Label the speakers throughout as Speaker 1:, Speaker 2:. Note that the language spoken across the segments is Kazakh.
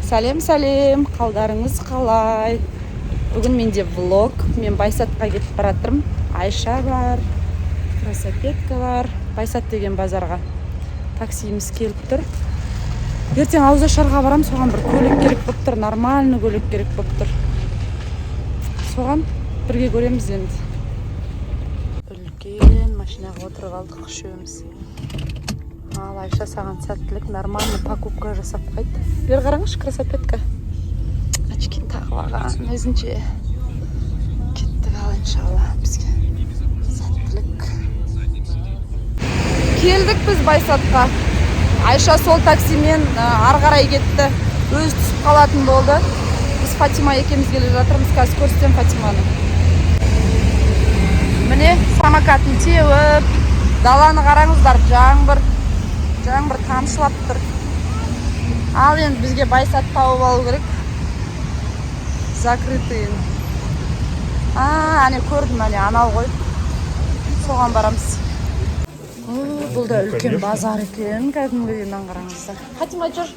Speaker 1: Сәлем, қалдарыңыз қалай? Бүгін менде влог. Мен Байсатқа кетіп баратырмын. Айша бар, Красапетка бар. Байсат деген базарға таксиіміз келіп тұр. Ертең Ауызашарға барам, соған бір көлік керек болып тұр, нормальный көлік керек болып тұр. Соған бірге көреміз енді. Үлкен машинаға отырып алдық үшеуміз. Ал Айша саған сәттілік, нормальный покупка жасап қайт. Бер қараңыз, Красапетка. Очки тағылаған өзінше. Кеттік ал, иншалла, бізге сәттілік. Келдік біз Байсатқа. Айша сол таксимен ары қарай кетті. Өзі түсіп қалатын болды. Біз Фатима екеуміз келе жатырмыз. Қазір көрсетем Фатиманы. Міне самокатын теуіп, даланы қараңыздар, жаңбыр тамшылап тұр. Ал енді бізге Байсат тауып алу керек. Закрытый. Әне көрдім, әне анау ғой. Соған барамыз. Бұл да үлкен базар екен, кәдімгіден қараңыздар. Фатима жүр.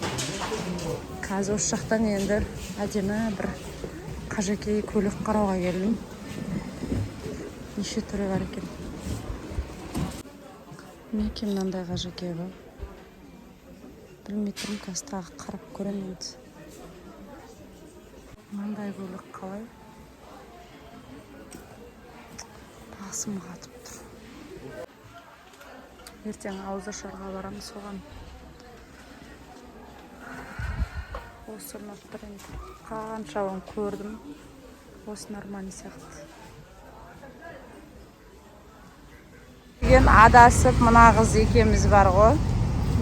Speaker 1: Қазір осы жақтан енді әдемі бір қажекей көлік қарауға келдім. Неше түрі бар екен. Неке мынандай қажекей бар. Білмей тұрмын, қазір тағы қарап көремін енді. Мынандай көлік қалай? Басым қатып тұр. Ертең Ауызашарға барамыз соған. Осы ұнаттыр енді. Қаншауын көрдім. Осы нормальный сияқты. Деген адасып, мына қыз екеміз бар ғой.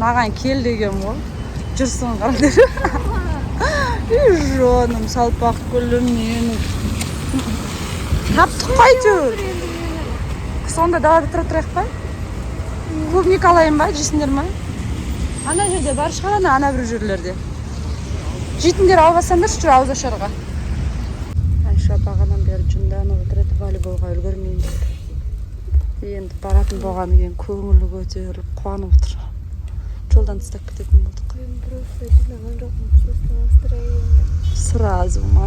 Speaker 1: Маған кел деген ғой. Жүрсің қарадыр. Жоным, салпақ гүлім менің. Таптық қайтыр. Сонда далада тұрайық па? Клубник алайын ба, жесіңдер ма? Ана жерде бар шығар, ана бір жерлерде. Жейтіндер албасаңдар жүр Ауызашарға. Айша бағанан бері жынданып отырады, волейболға үлгермейін дейді. Енді баратын болғаны кейін көңілі көтеріліп қуанып отыр. Жолдан тастап кететін болдық.
Speaker 2: Мен просто жинаған жоқпын, просто настроение.
Speaker 1: Сразу ма?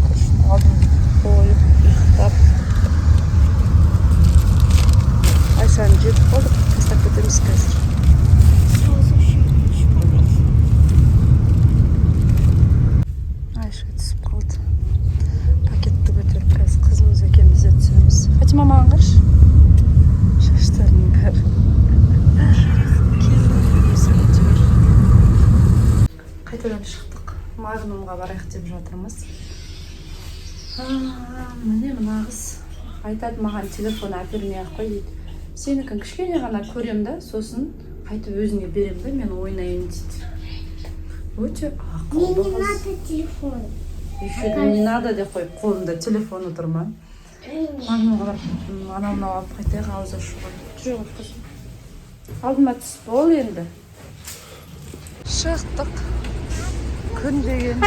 Speaker 1: Күршін алдым қойып, ұйықтап. Айшаны жетіп қалдық, тастап кетеміз қазір. Айша түсіп қалды. Пакетті көтеріп қазір қызымыз екеуміз де түсеміз. Фатима маған қаршы. Шаштарының бәрі. Қайтадан шықтық. Магнумға барайық деп жатырмыз. Міне мына қыз айтады маған телефон әпермей-ақ қой дейді. Сенікін кішкене ғана көрем да, сосын қайтып өзіңе берем да, мен ойнайын дейді. Өте ақылды қыз.
Speaker 2: Мне не надо телефон.
Speaker 1: Еще не надо деп қойып, қолында телефон отыр ма? Магнумға барып, анау-мынау алып қайтайық, Ауызашуға. Жүре ғой қызым. Алдыма түсіп бол енді. Шықтық. Күн деген.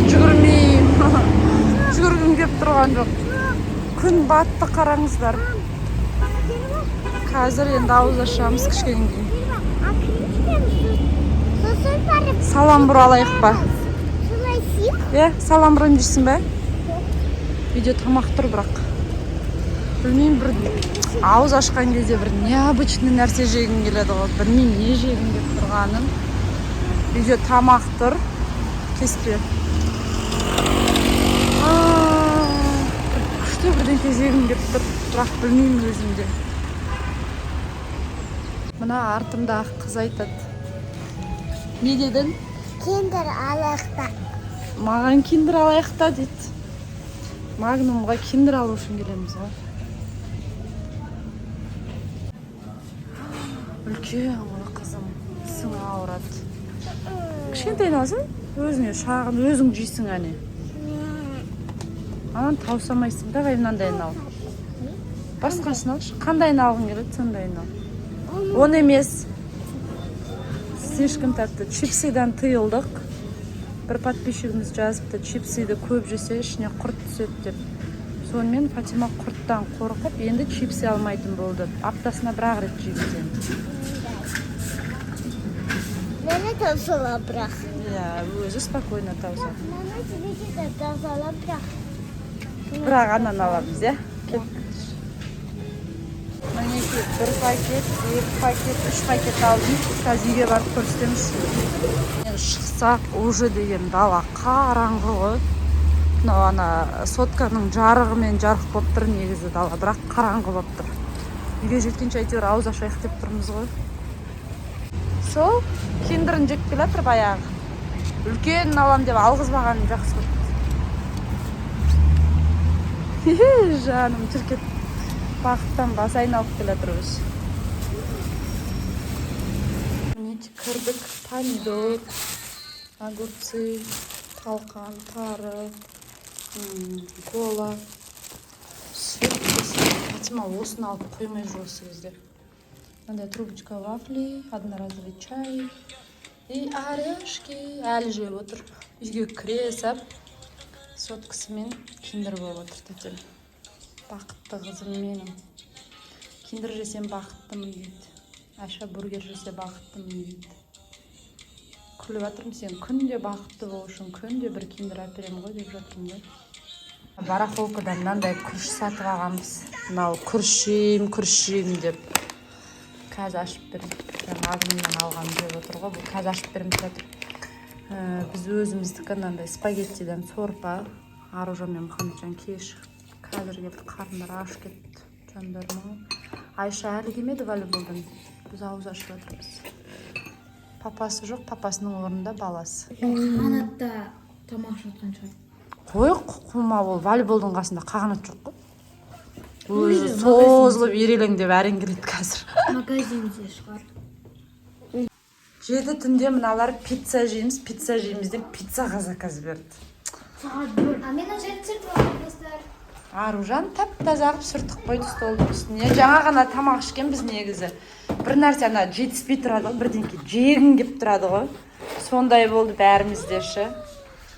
Speaker 1: Жүгірмеймін. Жүгіргім кеп тұрған жоқ. Күн батты, қараңыздар. Қазір енді Ауызашамыз кішкене кейін. Салам бұр алайық ба? Салам бұрын жейсің бе? Үйде тамақ тұр бірақ. Білмеймін, бір ауыз ашқан кезде бір необычный нәрсе жегім келеді ғой. Білмеймін, не жегім деп тұрғанын. Үйде тамақ тұр. Кеспе. Күшті бірдеңке жегім деп тұр. Бірақ білмеймін өзімде. Мына артымда қыз айтады. Не дедің?
Speaker 2: Киндер алайықта.
Speaker 1: Маған киндер алайықта дейді. Магнумға киндер алу үшін келеміз ғой. Үлкен ғой қызым, сыңы ауырады. Кішкентай алсың, өзіңе шағын, өзің жейсің әне. Анан таусамайсың да, мынандайын ал. Басқасын алшы, қандайын алғың келеді, сондайын ал. Он емес. Слишком тәтті. Чипсидан тыйылдық. Бір подписчигіміз жазыпты, чипсиді көп жесе ішіне құрт түседі деп. Сонымен Фатима құрттан қорқып, енді чипсы алмайтын болды. Аптасына бір-ақ рет жейміз енді.
Speaker 2: Мені таусала бірақ.
Speaker 1: Иә, өзі спокойно таусады.
Speaker 2: Мені тебе де таусала бірақ.
Speaker 1: Бірақ анан аламыз, иә? Мінеки, 1 пакет, 2 пакет, 3 пакет алдым. Қазір үйге барып көрсетеміз. Шықсақ, уже деген дала қараңғы ғой. Мынау ана сотканың жарығымен жарық болып тұр негізі дала, бірақ қараңғы болып тұр. Үйге жеткенше әйтеуір ауыз ашайық деп тұрмыз ғой. Сол киндерін жеп келатыр баяғы. Үлкен алам деп алғызбағанын жақсы көрді. Жаным түркет бақыттан басы айналып келатыр өзі. Міне кірдік, помидор, огурцы, талқан, тары, кола, сүт. Фатима осыны алып қоймай жүр осы кезде. Мынандай трубочка вафли, одноразовый чай и орешки. Әлі жеп отыр. Үйге кіре сап, соткасымен киндер болып отыр тәтем. Бақытты қызым менің. Киндер жесем бақыттымын дейді. Айша бургер жесе бақыттымын дейді. Күліп жатырмын, сен күнде бақытты болу үшін күнде бір киндер әперем ғой деп жатырмын ғой. Барахолкадан мынандай күріш сатып алғанбыз. Мынау күрішім деп. Қазір ашып берем. Магнумнан алған деп отыр ғой. Бұл қазір ашып берем деп жатыр. Біз өзіміздікі мынандай спагеттиден сорпа. Аружан мен Мұхамеджан кеш. Қазір келді, қарындар аш кетті. Жандарым. Айша әлі келмеді волейболдан. Біз ауыз ашып жатырмыз. Папасы жоқ, папасының орнында баласы.
Speaker 2: Қанатта тамақ жатқан шығар.
Speaker 1: Қой, құма ол волейболдың қасында қағанат жоқ қой. Өзі созылып ерелеңдеп әрең келеді қазір.
Speaker 2: Магазинде шығар.
Speaker 1: 7 түнде мыналар пицца жейміз деп пиццаға заказ берді.
Speaker 2: Сағат 4. А мен рецепт алыңыздар.
Speaker 1: Аружан тап-таза қылып сүртіп қойды столдың үстіне. Жаңа ғана тамақ ішкен біз негізі. Бір нәрсе ана жетіспей тұрады ғой, бірдеңке жегің келіп тұрады ғой. Сондай болды бәрімізде ше.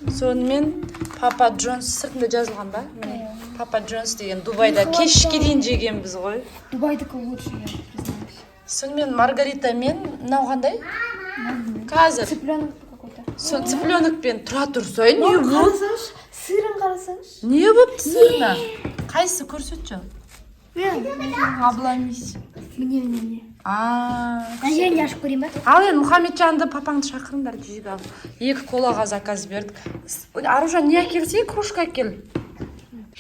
Speaker 1: Сонымен Папа Джонс сыртында жазылған ба? Папа Джонс деген Дубайда кешке дейін жегенбіз ғой.
Speaker 2: Дубайдікі лучше, я признаюсь.
Speaker 1: Сонымен Маргарита мен мынау қандай? Қазір.
Speaker 2: Цыпленок какой-то.
Speaker 1: Сон цыпленокпен тұра тұрсай. Не болды?
Speaker 2: Қарасаңшы, сырын қарасаңшы.
Speaker 1: Не болыпты сырына? Қайсысы көрсетші?
Speaker 2: Обломись. Мне. Әжені ашып көрейін ба?
Speaker 1: Ал енді Мұхамеджанды папаңды шақырыңдар жейді ал. 2 колаға заказ бердік. Аружан не әкелсе, кружка әкел.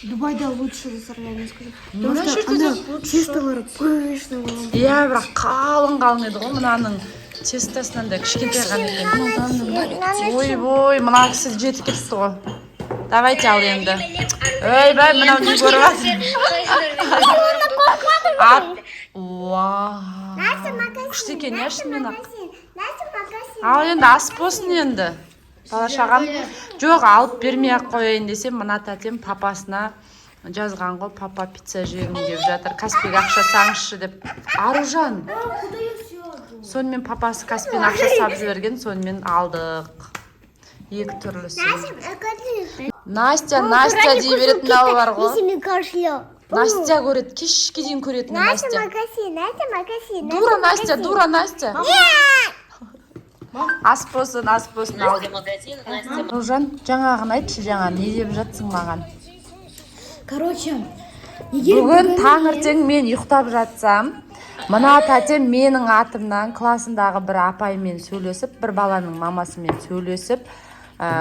Speaker 2: Дубайда лучше засорляли, скажу.
Speaker 1: Мына жерде лучше.
Speaker 2: Тесталары пышный болған.
Speaker 1: Иә, бірақ қалың еді ғой мынаның тестасынан да кішкентай ғана екен. Ой, мына кісі жетіп кетті ғой. Давайте ал енді. Ойбай, мынау не көріп жатыр? Күшті екен, не шынымен ақ. Ал енді ас болсын енді. Бала-шағам жоқ алып бермей ақ қояйын десем, мына тәтем папасына жазған ғой, папа пицца жегім деп жатыр. Каспиге ақша саңызшы деп. Аружан. Сонымен папасы Каспиге ақша сап жіберген, сонымен алдық. 2 түрлісі. Настя дей беретін ау бар ғой. Настя көреді, кешке дейін көретін Настя. Дура Настя. Ас болсын алдым. Аружан, жаңағын айтшы, жаңа не деп жатсың маған?
Speaker 2: Короче,
Speaker 1: бүгін таңертең мен ұйықтап жатсам, мына тәтем менің атымнан классындағы бір апаймен сөйлесіп, бір баланың мамасымен сөйлесіп,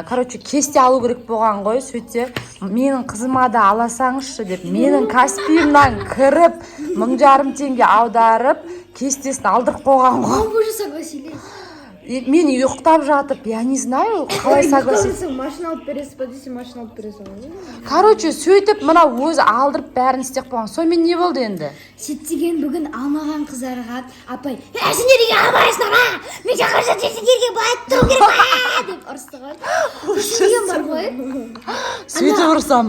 Speaker 1: короче, кесте алу керек болған ғой, сөйтсе, менің қызыма да аласаңызшы деп, менің Каспиімнан кіріп, 1500 теңге аударып, кестесін алдырып қойған ғой.
Speaker 2: вы же согласились.
Speaker 1: Мен ұйықтап жатып, я не знаю, қалай согласен.
Speaker 2: Машина алып бересіз, подесе машина алып бересіз.
Speaker 1: Короче, сөйтіп, мына өзі алдырып бәрін істеп қойған. Сонымен не болды енді?
Speaker 2: Сөйтсеген бүгін алмаған қыздарға апай, сендерге алмайсыңдар ма? Мен шақырса сендерге байып тұру керек па? Деп ұрысты ғой. Түсінген бар ғой.
Speaker 1: Сөйтіп ұрсам.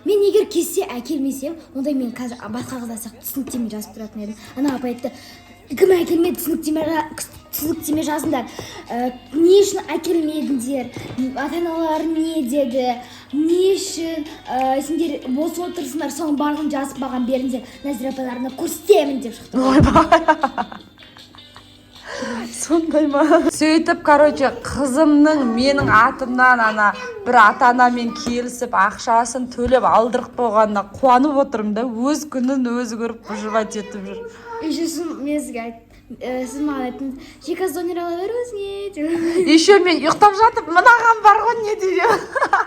Speaker 2: Мен егер кесте әкелмесем, онда мен қазір басқа қыздар сияқты түсініктеме жазып тұратын едім. Ана апай айтты, кім әкелмеді түсініктеме жазыңдар. Не үшін әкелмедіңдер? Ата-аналары не деді? Не үшін сендер бос отырсыңдар? Соның барлығын жазып маған беріңдер. Нәзира апайларына көрсетемін деп шықты.
Speaker 1: Сондай ма? Сөйтіп, короче, қызымның менің атымнан бір ата-анамен келісіп, ақшасын төлеп алдырып қойғанына қуанып отырмын да, өз күнін өзі көріп жыбат етіп жүр.
Speaker 2: Еще мен сізге сіз маған айттыңыз, жеказ донер ала бер өзіңе.
Speaker 1: Еще мен ұйықтап жатып, мынаған бар ғой не деген.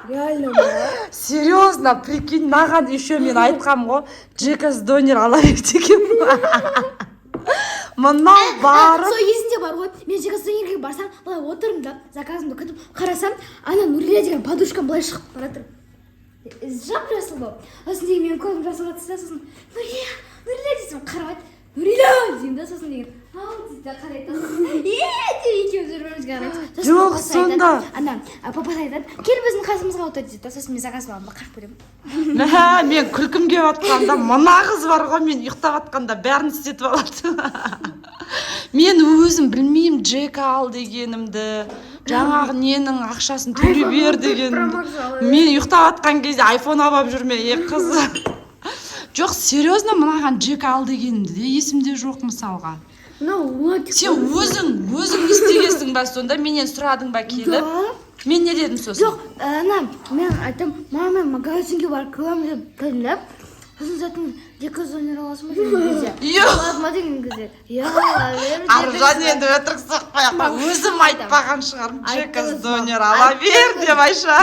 Speaker 2: Реально ма?
Speaker 1: Серьезно, прикинь, маған еще мен айтқам ғой, жеказ донер ала бер деген. Мынау барып.
Speaker 2: Сол есінде бар ғой, мен жеказ донерге барсам, былай отырмын да, заказымды күтіп қарасам, ана Нұрила деген подружкам былай шығып бара тұр. Жап жасыл болып. Сосын деген мен көзім жасылға түсті, сосын Нұрила дейсім, қарап Нұрила деймін да, сосын деген ау дейді қарайды. Деп екеуміз бір-бірімізге қараймыз.
Speaker 1: Жоқ, сонда.
Speaker 2: Ана папа айтады, кел біздің қасымызға отыр дейді. Сосын мен заказ аламын да қашып кетемін.
Speaker 1: Мен күлкім келіп жатқанда, мына қыз бар ғой, мен ұйықтап жатқанда бәрін істетіп алады. Мен өзім білмеймін Джека ал дегенімді, жаңағы ненің ақшасын төлей бер дегенімді. Мен ұйықтап жатқан кезде айфон алып жүрме, қыз. Жоқ, серьезно, мынаған Джека ал дегенімді де есімде жоқ мысалға. Сен өзің істегесің ба сонда, менен сұрадың ба келіп? Мен не дедім сосын?
Speaker 2: Жоқ, мен айтам, мама, мен магазинге барып көремін деп кәдімді. Сосын затын жеказ донер аласың ба деген кезде. Аласың ба деген кезде.
Speaker 1: Аружан енді өтірік соқпай-ақ, өзім айтпаған шығарым, жеказ донер ала бер деп Айша.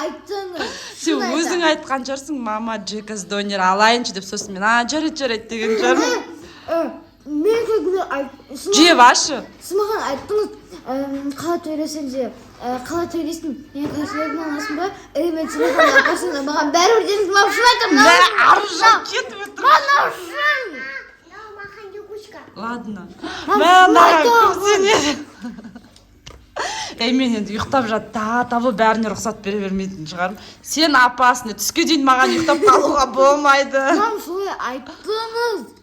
Speaker 2: Айттыңыз.
Speaker 1: Сен өзің айтқан жарсың, мама жеказ донер алайыншы деп, сосын мен жарайды деген жарым.
Speaker 2: Мен көзімді айттыңыз.
Speaker 1: Жеп ашы.
Speaker 2: Сіз маған айттыңыз, қалай төлесең де, қалай төлейсің, мен көзілерін аласың ба, мен телефонға апарсың, маған бәрібір дедіңіз, маған шын айтам.
Speaker 1: Аружан кетіп өтір.
Speaker 2: Маған шын. Маған югушка.
Speaker 1: Ладно. Маған көзінеді. Мен енді ұйықтап жат, табы бәріне рұқсат бере бермейтін шығарым. Сен апасыны түске дейін маған ұйықтап қалуға болмайды.
Speaker 2: Мам, солай айттыңыз.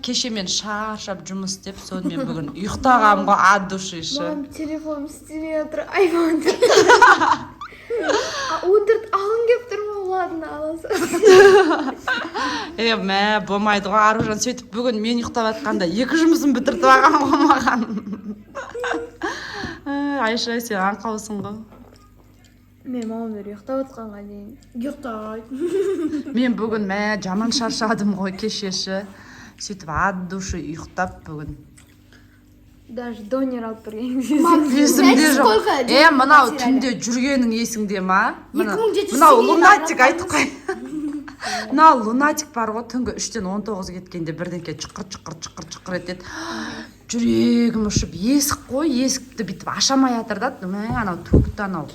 Speaker 1: Кеше мен шаршап жұмыс істеп, сонымен бүгін ұйықтағанға от души ше.
Speaker 2: Мам, телефоным істемей отыр, айфонды. 14 алғың кеп тұр ма, ладно, аласың.
Speaker 1: Болмайды ғой, Аружан сөйтіп бүгін мен ұйықтап жатқанда 2 жұмысын бітіртіп алған ғой маған. Айша, сен аңқаусың ғой.
Speaker 2: Мен мамамдар ұйықтап отқанға дейін ұйықтайды.
Speaker 1: Мен бүгін жаман шаршадым ғой кешеші. Сөйтіп от души ұйықтап бүгін.
Speaker 2: Даже донер алып тұрген.
Speaker 1: Есімде жоқ. Мынау түнде жүргенің есіңде ма? Мынау лунатик айтып қай. Мынау лунатик бар ғой, түнгі 3-тен 19 кеткенде бірдеңке чықыр етеді. Жүрегім ұшып, есік қой, есікті бүйтіп ашамай жатыр да. Анау төгітті анау.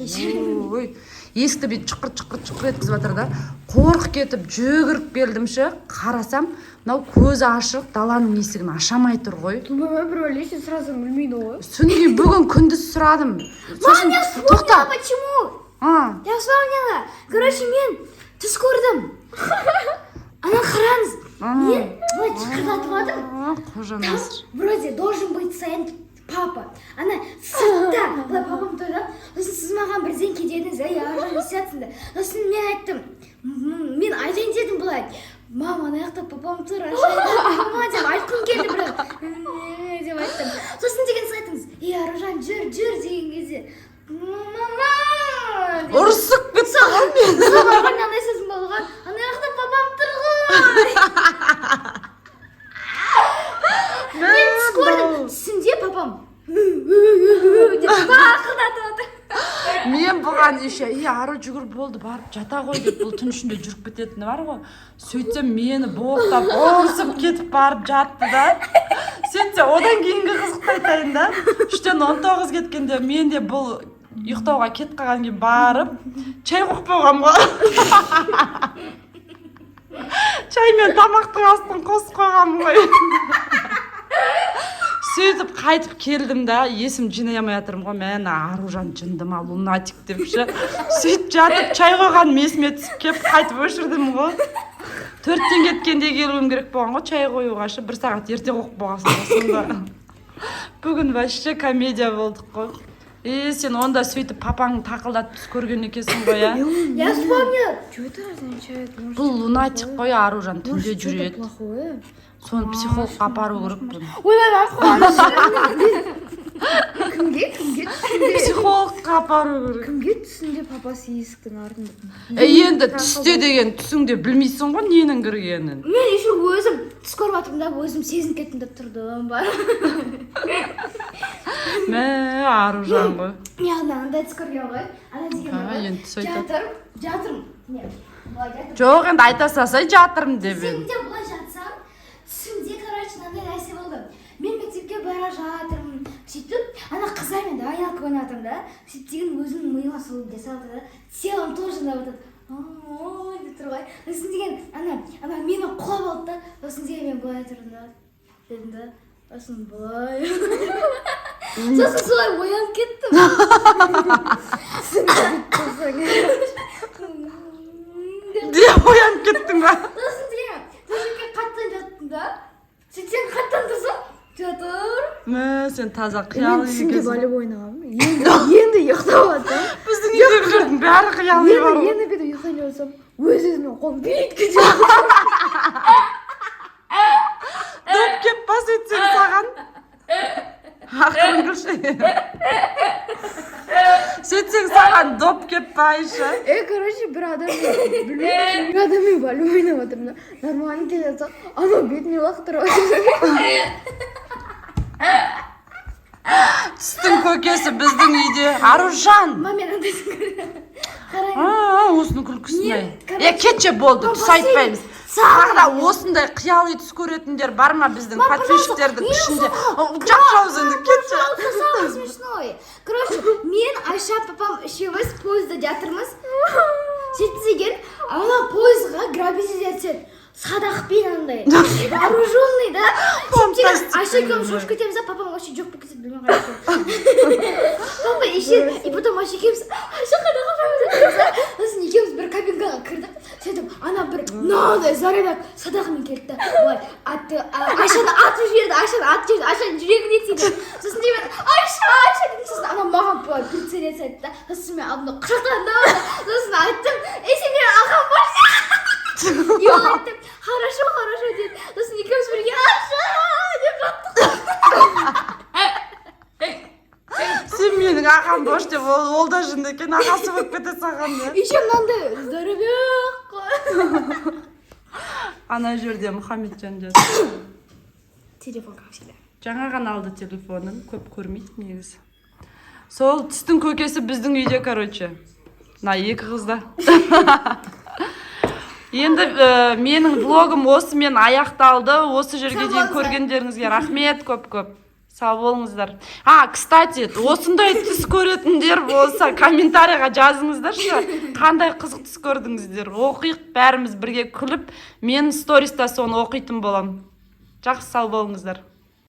Speaker 1: Есікті бүйтіп чықыр еткізіп жатыр да. Қорқ кетіп жүгіріп келдімші, қарасам, мынау көзі ашық, даланың есігін ашамай тұр ғой.
Speaker 2: Бір өлесе сразу білмейді ғой.
Speaker 1: Содан бүгін күндіз сұрадым.
Speaker 2: Мам, я вспомнила, почему? Я вспомнила. Короче, мен түс көрдім. Ана қараңыз. Мен былай чықырдатып жатырмын.
Speaker 1: Қожанасыр.
Speaker 2: Вроде должен быть сын папа. Ана сыртта, былай папам тұрды. Сосын сіз маған бірдеңке дедіңіз, Аружан естиясың да. Сосын мен айттым, мен айтайын дедім былай. Мама, ана жақта папам тұр, мама деп айтқым келді бірақ. Деп айттым. Сосын деген сіз айтыңыз, Аружан жүр деген кезде. Мама!
Speaker 1: Ұрысып кетті ғой мен.
Speaker 2: Соған қандай сөзім болған, ана жақта папам тұр ғой. Мен түс көрдім, түсінде папам деп бақырдатып отыр.
Speaker 1: Мен бұған еше, ары жүгір болды, барып жата ғой деп, бұл түн ішінде жүріп кететіні бар ғой. Сөйтсем мені боқтап, орысып кетіп барып жатты да. Сөйтсе, одан кейінгі қызықты айтайын да. 3-тен 19 кеткенде мен де бұл ұйықтауға кет қалған кейін барып, чай қойып қойғам ғой. Чай мен тамақтың астын қосып қойғам ғой. Сөйтіп қайтып келдім да, есім жинай алмай жатырмын ғой, мен Аружан жынды ма, лунатик депші. Сөйтіп жатып чай қойған есіме түсіп кеп қайтып өшірдім ғой. 4-тен кеткенде келуім керек болған ғой, чай қоюға ше, 1 сағат ерте қойып болғансың сонда. Бүгін вообще комедия болдық қой. Сен онда сөйтіп папаңның тақылдатып түс көрген екенсің ғой, а?
Speaker 2: Я вспомнила.
Speaker 3: Что это означает?
Speaker 1: Бұл лунатик қой, Аружан түнде
Speaker 3: Что-то
Speaker 1: жүреді.
Speaker 3: плохое?
Speaker 1: Соны психологқа апару керек бұны.
Speaker 2: Кімге?
Speaker 1: Психологқа апару керек.
Speaker 3: Кімге түсінде папасы есіктің артында?
Speaker 1: Енді түсте деген түсіңде білмейсің ғой ненің кіргенін.
Speaker 2: Мен еще өзім түс көріп жатырмын да, өзім сезініп кеттім деп тұрдым бар.
Speaker 1: Мә, Аружан ғой.
Speaker 2: Яғни андай түс көрген ғой. Ана деген
Speaker 1: Енді түс айтады.
Speaker 2: жатырмын. Не, былай жатырмын.
Speaker 1: Жоқ, енді айта салсай жатырмын деп едім.
Speaker 2: Түсімде былай жатсам, түсімде, короче, мынандай нәрсе болды. Мен мектепке бара жатырмын. Сөйтіп, ана қыздармен да айналып ойнап жатырмын да. Сөйтіп деген өзімнің миыма сол не салды да. Телом тоже да вот деп тұр ғой. Сосын деген ана мені құлап алды да. Сосын деген мен былай тұрдым да. Дедім да. Сосын былай. Сосын солай оянып кеттім.
Speaker 1: Деп оянып кеттің ба?
Speaker 2: Сосын деген төсекке қаттан жаттым да. Сөйтсең қаттан тұрсың. Жатыр.
Speaker 1: Мә, сен таза
Speaker 3: Мен
Speaker 1: қиялы
Speaker 3: түсінде
Speaker 1: екенсің.
Speaker 3: волейбол ойнағанмын. Енді ұйықтап жатсам.
Speaker 1: Біздің үйдегілердің бәрі қиялы бар ғой.
Speaker 3: Енді беді ұйықтай жатсам, өз-өзіме қолым билеткенше.
Speaker 1: Доп кеп па сөйтсең саған? Ақырын күлші. Сөйтсең саған доп кеп па, Айша?
Speaker 3: Короче, бір адам білмеймін, бір адаммен волейбол ойнап жатырмын да. Нормально келе жатсақ, анау бетіме лақтырып жатыр.
Speaker 1: Түстің көкесі біздің үйде. Аружан!
Speaker 2: Мамин андай қарай.
Speaker 1: Осының күлкісіне. Кетші болды, түс айтпаймыз. Сағда осындай қиялы түс көретіндер бар ма біздің подписчиктердің ішінде? Жақшауыз енді, кетші.
Speaker 2: Самый смешной. Короче, мен, Айша, папам үшеуміз поезда жатырмыз. Сөйтіп деген, ана поездға грабитель түседі. Садақпен андай. Вооруженный, да? Сөйтіп Айша екеуміз шошып кетеміз да, папам вообще жоқ болып кетеді, білмей қалады. Папа ешер, и потом Айша екеуміз, Айша қайда қашамыз деп. Сосын екеуміз бір кабинкаға кірдік. Сөйтіп ана бір мынандай зарядак садағымен келді да. Айшаны атып жіберді, Айшаның жүрегіне тиді. Сосын деймін, Айша дедім. Сосын ана маған прицелец айтты да. Сосын мен алдымда құшақтадым да. Сосын айттым, сен менің ағам бар. И ол айттым, хорошо деді. Сосын екеуміз бірге Айша деп жаттық.
Speaker 1: Сен менің ағам бош деп, ол да жынды екен, ағасы болып кете саған да.
Speaker 2: Еще мынандай здоровяк қой.
Speaker 1: Ана жерде Мұхамеджан жатыр.
Speaker 2: Телефон как всегда.
Speaker 1: Жаңа ғана алды телефонын, көп көрмейді негізі. Сол түстің көкесі біздің үйде, короче. На екі қызда. Енді менің влогым осымен аяқталды. Осы жерге дейін көргендеріңізге рахмет көп-көп. Сау болыңыздар. Кстати, осындай түс көретіндер болса, комментарийға жазыңыздаршы. Қандай қызық түс көрдіңіздер? Оқиық, бәріміз бірге күліп, мен сториста соны оқитын болам. Жақсы, сау болыңыздар.